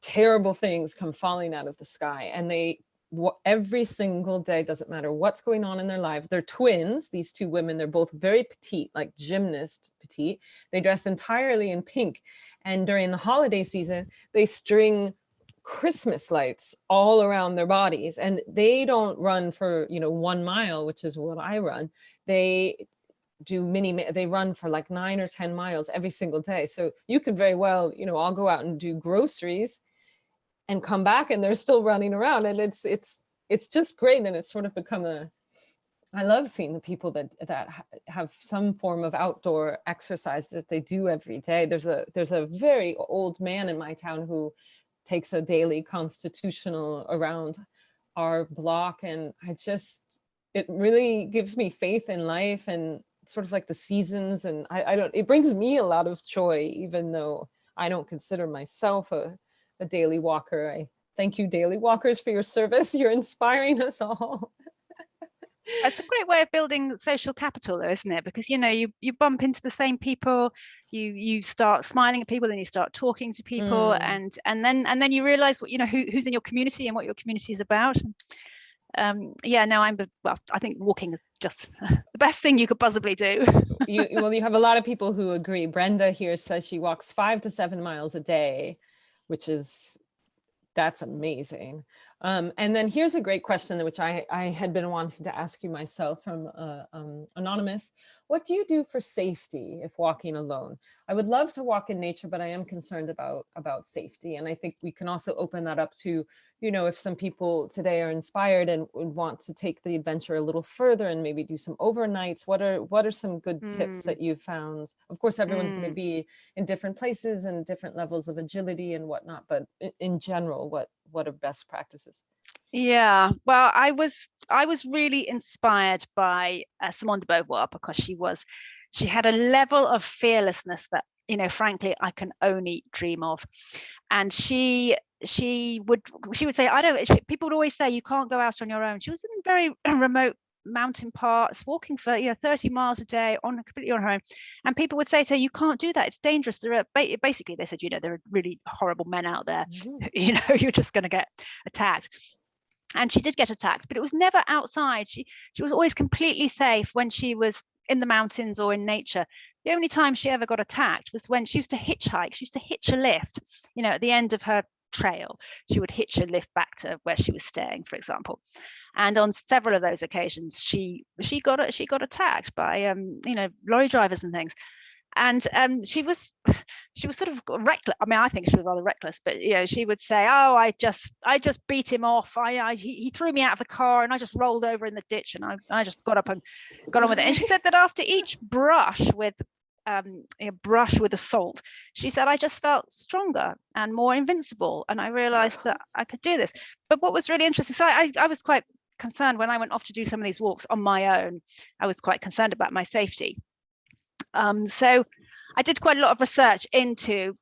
terrible things come falling out of the sky. And every single day, doesn't matter what's going on in their lives. They're twins, these 2 women. They're both very petite, like gymnast petite. They dress entirely in pink. And during the holiday season, they string Christmas lights all around their bodies. And they don't run for, 1 mile, which is what I run. They they run for like 9 or 10 miles every single day. So you could very well, I'll go out and do groceries and come back and they're still running around. And it's just great. And it's sort of become I love seeing the people that have some form of outdoor exercise that they do every day. There's a very old man in my town who takes a daily constitutional around our block. And it really gives me faith in life and sort of like the seasons. And it brings me a lot of joy, even though I don't consider myself a daily walker. I thank you, daily walkers, for your service. You're inspiring us all. It's a great way of building social capital, though, isn't it? Because you bump into the same people, you start smiling at people, then you start talking to people, and then you realize who's in your community and what your community is about. I think walking is just the best thing you could possibly do. You have a lot of people who agree. Brenda here says she walks 5 to 7 miles a day, that's amazing. And then here's a great question, which I had been wanting to ask you myself from Anonymous. What do you do for safety if walking alone? I would love to walk in nature, but I am concerned about safety. And I think we can also open that up to, if some people today are inspired and would want to take the adventure a little further and maybe do some overnights. What are some good tips that you've found? Of course, everyone's going to be in different places and different levels of agility and whatnot, but in general, what are best practices? Yeah, well, I was really inspired by Simone de Beauvoir, because she had a level of fearlessness that, frankly, I can only dream of. And she would say, people would always say you can't go out on your own. She was in very remote mountain parts, walking for 30 miles a day completely on her own, and people would say to her, you can't do that, it's dangerous. There are basically, they said, there are really horrible men out there. You're just going to get attacked. And she did get attacked, but it was never outside. She was always completely safe when she was in the mountains or in nature. The only time she ever got attacked was when she used to hitchhike. She used to hitch a lift, at the end of her trail. She would hitch a lift back to where she was staying, for example. And on several of those occasions, she got attacked by lorry drivers and things. And she was sort of reckless. I mean, I think she was rather reckless, but she would say, "Oh, I just beat him off. He threw me out of the car, and I just rolled over in the ditch, and I just got up and got on with it." And she said that after each brush with assault, she said, "I just felt stronger and more invincible, and I realized that I could do this." But what was really interesting, so I was quite concerned when I went off to do some of these walks on my own. I was quite concerned about my safety. So I did quite a lot of research into,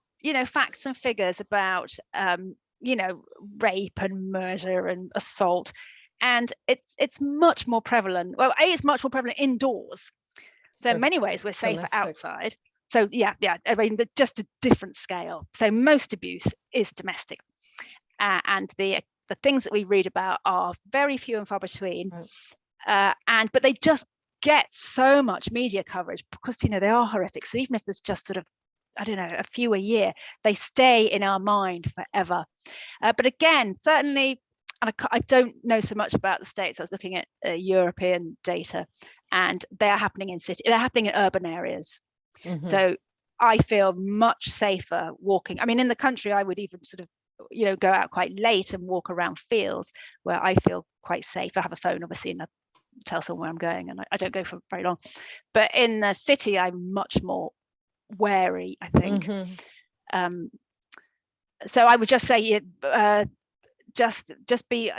facts and figures about, rape and murder and assault. And it's much more prevalent. Well, it's much more prevalent indoors. So in many ways, we're safer outside. So yeah, I mean, just a different scale. So most abuse is domestic. And the things that we read about are very few and far between. Right. But they just get so much media coverage because they are horrific. So even if there's just sort of, I don't know, a few a year, they stay in our mind forever. But again, certainly, and I don't know so much about the States. I was looking at European data, and they are happening in they're happening in urban areas. Mm-hmm. So I feel much safer walking. I mean, in the country, I would even sort of go out quite late and walk around fields where I feel quite safe. I have a phone, obviously, and I tell someone where I'm going, and I don't go for very long. But in the city, I'm much more wary, I think. Mm-hmm. So I would just say, just be.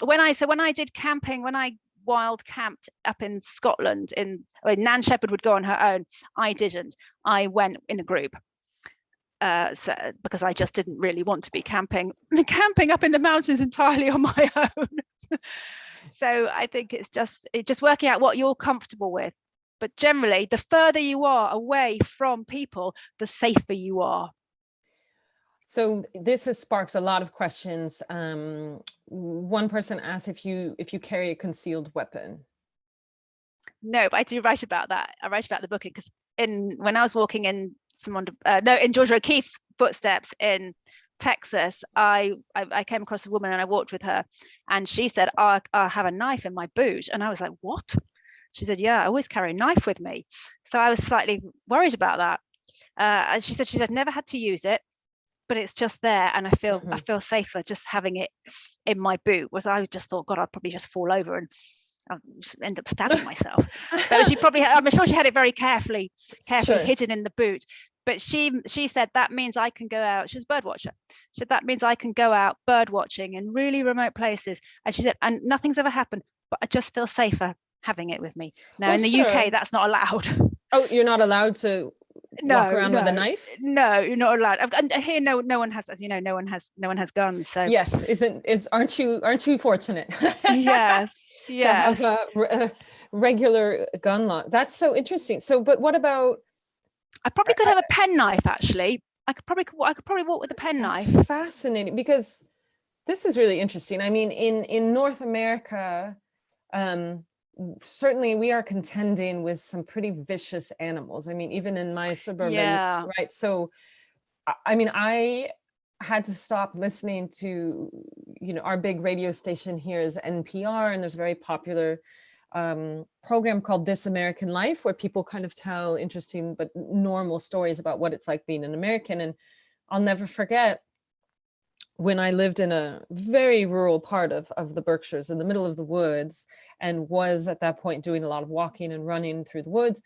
When I did camping, when I wild camped up in Scotland, Nan Shepherd would go on her own. I didn't. I went in a group. Because I just didn't really want to be camping up in the mountains entirely on my own. So I think it's just working out what you're comfortable with. But generally, the further you are away from people, the safer you are. So this has sparked a lot of questions. One person asked if you carry a concealed weapon. No, but I do write about that. I write about the book because when I was walking in in Georgia O'Keeffe's footsteps in Texas, I came across a woman and I walked with her, and she said, I have a knife in my boot. And I was like, what? She said, yeah, I always carry a knife with me. So I was slightly worried about that. And she said I'd never had to use it, but it's just there, and I feel safer just having it in my boot. Whereas I just thought, God, I'd probably just fall over and I'll end up stabbing myself. So I'm sure she had it very carefully sure. hidden in the boot. But she said that means I can go out. She was a bird watcher. She said that means I can go out bird watching in really remote places. And she said, and nothing's ever happened, but I just feel safer having it with me. Now in the UK, that's not allowed. Oh, you're not allowed to walk around with a knife? No, you're not allowed. And here, no one has, as you know, no one has guns. So yes, aren't you fortunate? Yes. To have a regular gun law. That's so interesting. So, but what about? I probably could have a penknife. Actually, I could probably walk with a penknife. Fascinating, because this is really interesting. I mean, in North America, certainly we are contending with some pretty vicious animals. I mean, even in my suburban, right? So, I mean, I had to stop listening to, our big radio station here is NPR, and there's a very popular program called This American Life, where people kind of tell interesting but normal stories about what it's like being an American. And I'll never forget when I lived in a very rural part of the Berkshires, in the middle of the woods, and was at that point doing a lot of walking and running through the woods.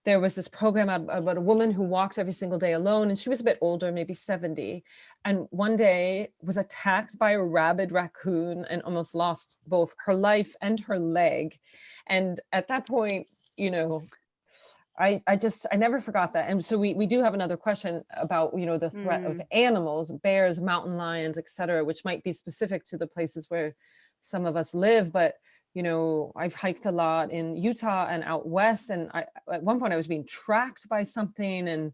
There was this program about a woman who walked every single day alone, and she was a bit older, maybe 70, and one day was attacked by a rabid raccoon and almost lost both her life and her leg. And at that point, I never forgot that. And so we do have another question about, the threat of animals, bears, mountain lions, etc., which might be specific to the places where some of us live. But I've hiked a lot in Utah and out west, and at one point I was being tracked by something, and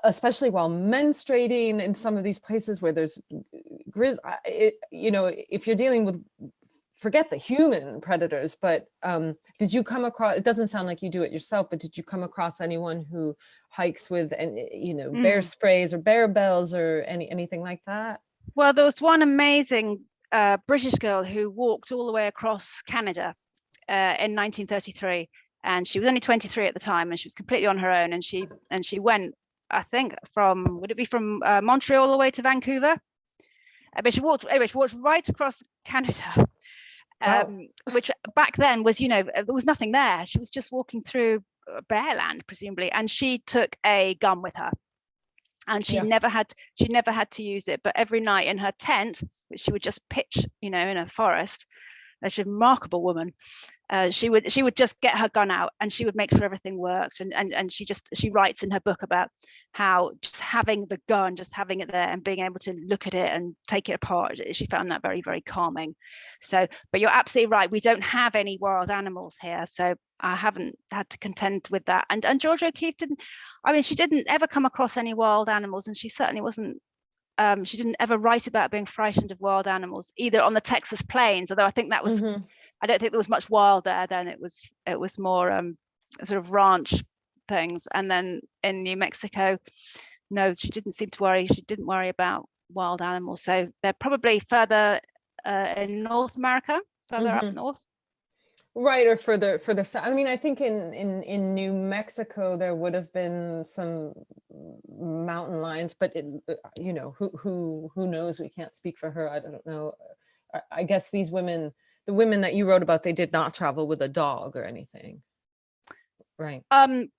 especially while menstruating in some of these places where there's you know, if you're dealing with, forget the human predators, but did you come across, it doesn't sound like you do it yourself, but did you come across anyone who hikes with, and you know, bear sprays or bear bells or anything like that? Well, there was one amazing British girl who walked all the way across Canada in 1933, and she was only 23 at the time, and she was completely on her own, and she went, I think, from, would it be from Montreal all the way to Vancouver? But she walked right across Canada, which back then was, you know, there was nothing there. She was just walking through bare land, presumably, and she took a gun with her. And she never had to use it, but every night in her tent, which she would just pitch, you know, in a forest, she's a remarkable woman. She would just get her gun out, and she would make sure everything worked. And she writes in her book about how just having the gun, just having it there and being able to look at it and take it apart, she found that very, very calming. So, but you're absolutely right, we don't have any wild animals here, so I haven't had to contend with that. And Georgia O'Keeffe didn't, I mean, she didn't ever come across any wild animals, and she certainly wasn't, she didn't ever write about being frightened of wild animals, either on the Texas plains, although I think that was, I don't think there was much wild there then. It was more sort of ranch things. And then in New Mexico, no, she didn't seem to worry. She didn't worry about wild animals. So they're probably further in North America, further up north. Right, or further south. I mean, I think in New Mexico there would have been some mountain lions, but you know, who knows? We can't speak for her. I don't know. I guess these women, the women that you wrote about, they did not travel with a dog or anything, right? Some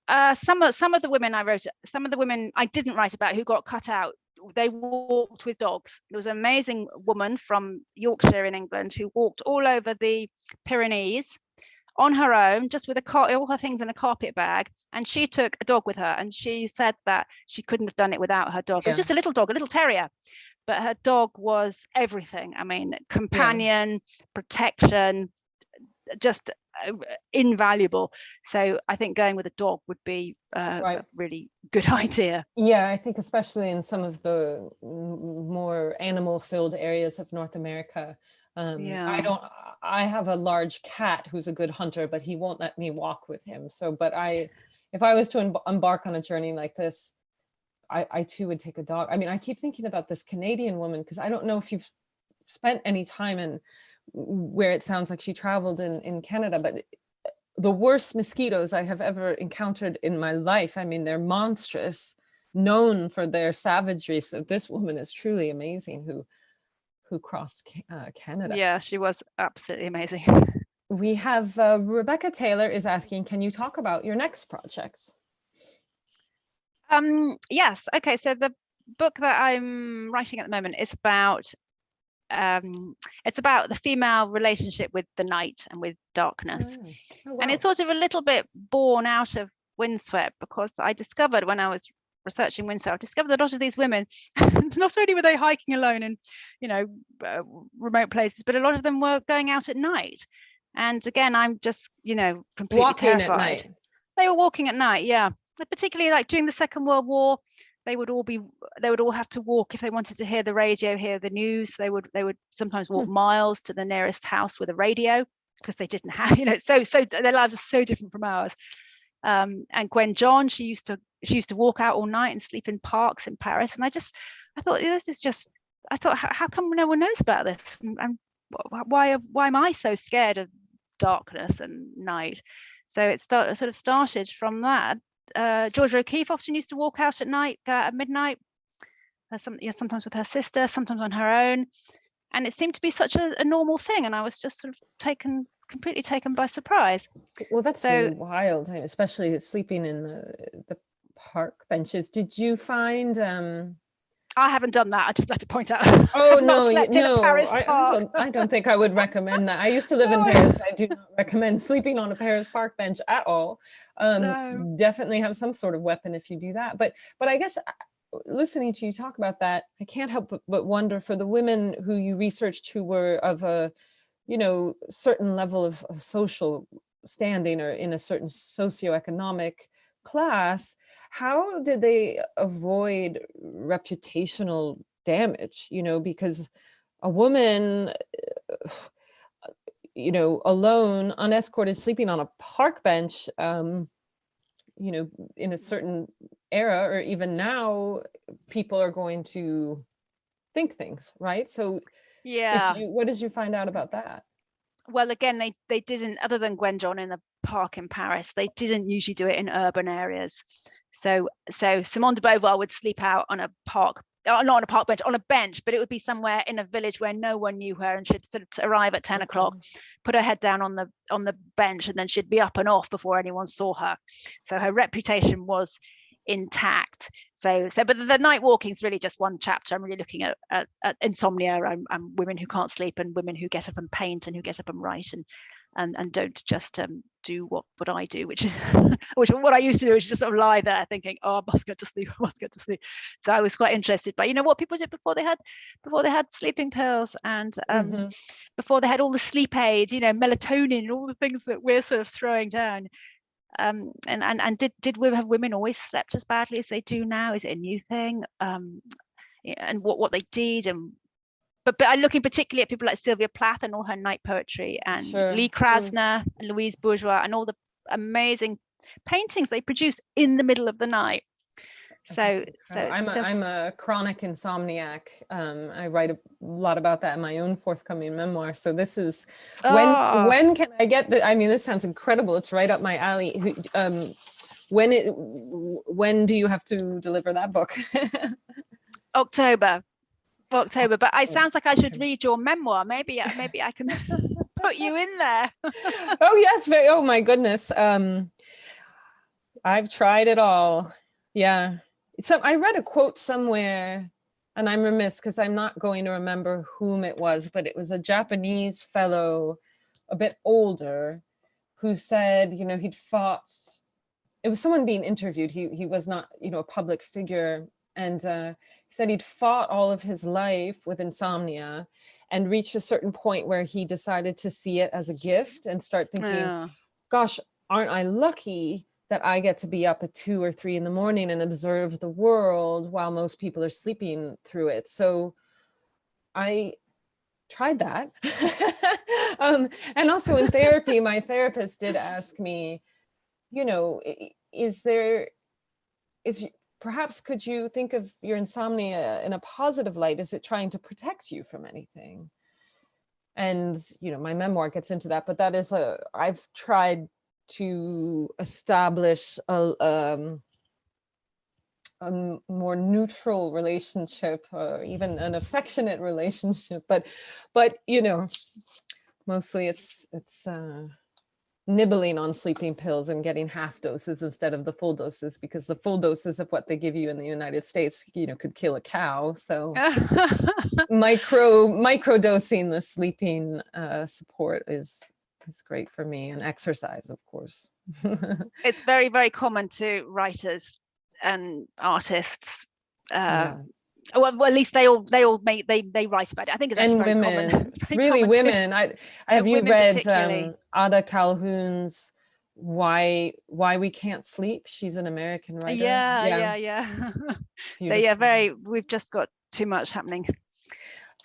of the women I wrote, some of the women I didn't write about who got cut out, they walked with dogs. There was an amazing woman from Yorkshire in England who walked all over the Pyrenees on her own, just with all her things in a carpet bag, and she took a dog with her, and she said that she couldn't have done it without her dog. It was just a little dog, a little terrier, but her dog was everything. I mean, companion, protection, just invaluable. So I think going with a dog would be a really good idea. Yeah, I think especially in some of the more animal-filled areas of North America. I have a large cat who's a good hunter, but he won't let me walk with him. So, but if I was to embark on a journey like this, I too would take a dog. I mean, I keep thinking about this Canadian woman, because I don't know if you've spent any time in where it sounds like she traveled in Canada, but the worst mosquitoes I have ever encountered in my life. I mean, they're monstrous, known for their savagery. So this woman is truly amazing who crossed Canada. Yeah, she was absolutely amazing. We have Rebecca Taylor is asking, can you talk about your next project? Yes. Okay. So the book that I'm writing at the moment is about it's about the female relationship with the night and with darkness. Oh, wow. And it's sort of a little bit born out of Windswept, because I discovered when I was researching Windswept, I discovered that a lot of these women, not only were they hiking alone in, you know, remote places, but a lot of them were going out at night. And again, I'm just, you know, completely walking terrified. At night. They were walking at night, yeah. Particularly like during the Second World War, they would all have to walk if they wanted to hear the radio, hear the news. They would sometimes walk miles to the nearest house with a radio, because they didn't have, you know, so their lives are so different from ours. And Gwen John, she used to walk out all night and sleep in parks in Paris. And I thought, this is just, I thought, how come no one knows about this? And why am I so scared of darkness and night? So it sort of started from that. Georgia O'Keeffe often used to walk out at night, at midnight, sometimes with her sister, sometimes on her own. And it seemed to be such a normal thing. And I was just sort of completely taken by surprise. Well, that's really wild, especially sleeping in the park benches. Did you find... I haven't done that. I just like to point out. Oh, no, I don't think I would recommend that. I used to live in Paris. I do not recommend sleeping on a Paris park bench at all. No. Definitely have some sort of weapon if you do that. But I guess listening to you talk about that, I can't help but wonder, for the women who you researched who were of a, you know, certain level of social standing or in a certain socioeconomic class, how did they avoid reputational damage? Because a woman, alone, unescorted, sleeping on a park bench, in a certain era, or even now, people are going to think things, right? So Yeah. what did you find out about that? Well, again, they didn't, other than Gwen John in the park in Paris, they didn't usually do it in urban areas. So Simone de Beauvoir would sleep out on a park, not on a park bench, on a bench, but it would be somewhere in a village where no one knew her, and she'd sort of arrive at 10 o'clock, put her head down on the bench, and then she'd be up and off before anyone saw her. So her reputation was intact. But the night walking is really just one chapter. I'm really looking at insomnia and women who can't sleep, and women who get up and paint, and who get up and write, and don't just do what I do, which is what I used to do, is just sort of lie there thinking, oh, I must get to sleep, So I was quite interested by what people did before they had sleeping pills, and before they had all the sleep aids, melatonin, and all the things that we're sort of throwing down. And did women always slept as badly as they do now? Is it a new thing? And what they did, but I'm looking particularly at people like Sylvia Plath and all her night poetry, and Lee Krasner and Louise Bourgeois, and all the amazing paintings they produce in the middle of the night. So I'm a chronic insomniac. I write a lot about that in my own forthcoming memoir. So this is when can I get the? I mean, this sounds incredible. It's right up my alley. When do you have to deliver that book? October. But it sounds like I should read your memoir. Maybe I can put you in there. Oh yes, oh my goodness. I've tried it all. Yeah. So I read a quote somewhere, and I'm remiss because I'm not going to remember whom it was, but it was a Japanese fellow, a bit older, who said, he'd fought. It was someone being interviewed. He was not, a public figure. And he said he'd fought all of his life with insomnia, and reached a certain point where he decided to see it as a gift and start thinking, gosh, aren't I lucky that I get to be up at 2 or 3 in the morning and observe the world while most people are sleeping through it. So I tried that. And also in therapy, my therapist did ask me, perhaps could you think of your insomnia in a positive light? Is it trying to protect you from anything? And, my memoir gets into that, but that is I've tried to establish a more neutral relationship, or even an affectionate relationship, but mostly it's nibbling on sleeping pills and getting half doses instead of the full doses, because the full doses of what they give you in the United States, could kill a cow. So micro dosing the sleeping support is great for me, and exercise, of course. It's very, very common to writers and artists. Well, at least they write about it. I think it's actually and very women, common. really women. Have you read Ada Calhoun's Why We Can't Sleep? She's an American writer. Yeah. So we've just got too much happening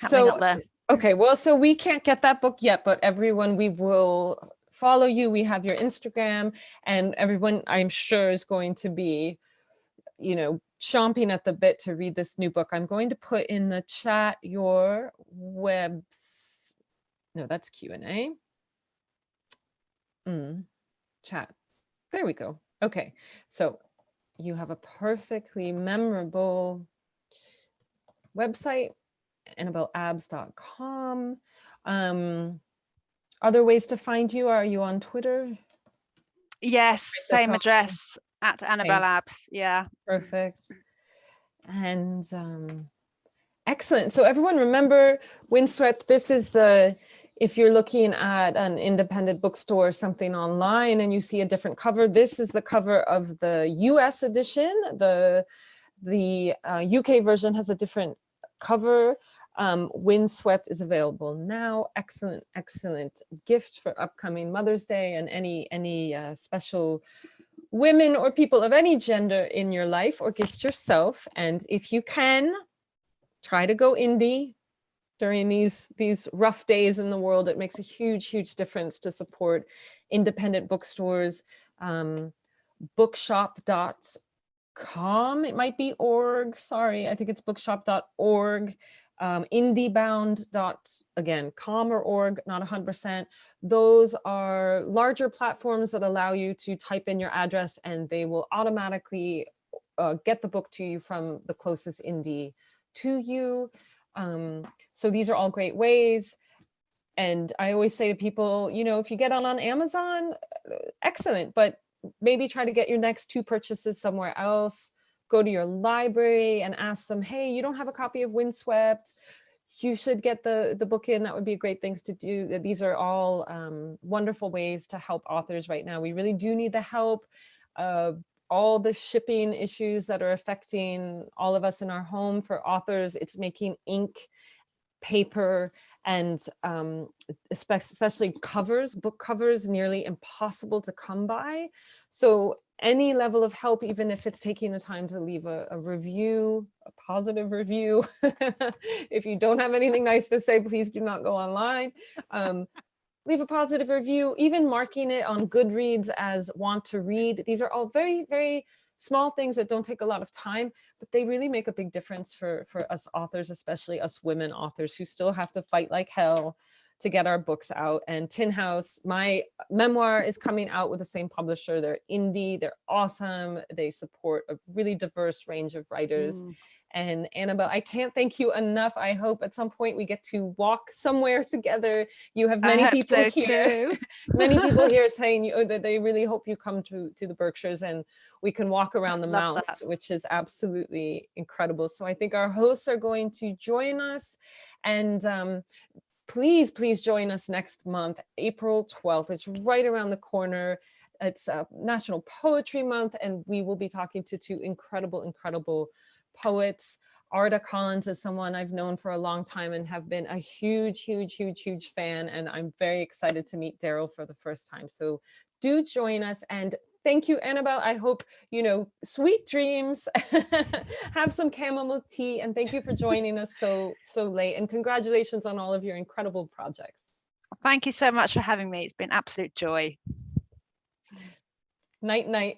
up there. Okay, well, so we can't get that book yet, but everyone, we will follow you. We have your Instagram, and everyone, I'm sure, is going to be, chomping at the bit to read this new book. I'm going to put in the chat your no, that's Q&A. Chat. There we go. Okay, so you have a perfectly memorable website, AnnabelAbbs.com. Other ways to find you, are you on Twitter? Yes, same address, at Annabel Abbs. Yeah, perfect. And excellent. So everyone, remember, Windswept, this is if you're looking at an independent bookstore or something online and you see a different cover, this is the cover of the US edition. The UK version has a different cover. Windswept is available now. Excellent gift for upcoming Mother's Day and any special women or people of any gender in your life, or gift yourself. And if you can, try to go indie during these rough days in the world. It makes a huge difference to support independent bookstores. Bookshop.com, it might be org, sorry, I think it's bookshop.org. Indiebound.com or org, not 100%. Those are larger platforms that allow you to type in your address and they will automatically get the book to you from the closest indie to you. So these are all great ways. And I always say to people, you know, if you get on Amazon, excellent, but maybe try to get your next 2 purchases somewhere else. Go to your library and ask them, hey, you don't have a copy of Windswept, you should get the book in. That would be great things to do. These are all wonderful ways to help authors right now. We really do need the help. All the shipping issues that are affecting all of us in our home, for authors, it's making ink, paper, and especially covers, book covers, nearly impossible to come by. So any level of help, even if it's taking the time to leave a review, a positive review. If you don't have anything nice to say, please do not go online. Leave a positive review, even marking it on Goodreads as want to read. These are all very small things that don't take a lot of time, but they really make a big difference for us authors, especially us women authors who still have to fight like hell to get our books out. And Tin House, my memoir, is coming out with the same publisher. They're indie, they're awesome. They support a really diverse range of writers. And Annabel, I can't thank you enough. I hope at some point we get to walk somewhere together. You have many people here, many people here saying that they really hope you come to the Berkshires and we can walk around the mounts, which is absolutely incredible. So I think our hosts are going to join us, and please join us next month, April 12th. It's right around the corner. It's National Poetry Month, and we will be talking to 2 incredible poets. Arda Collins is someone I've known for a long time and have been a huge fan, and I'm very excited to meet Daryl for the first time. So do join us, and thank you, Annabel. I hope, you know, sweet dreams. Have some chamomile tea, and thank you for joining us so late, and congratulations on all of your incredible projects. Thank you so much for having me. It's been absolute joy. Night.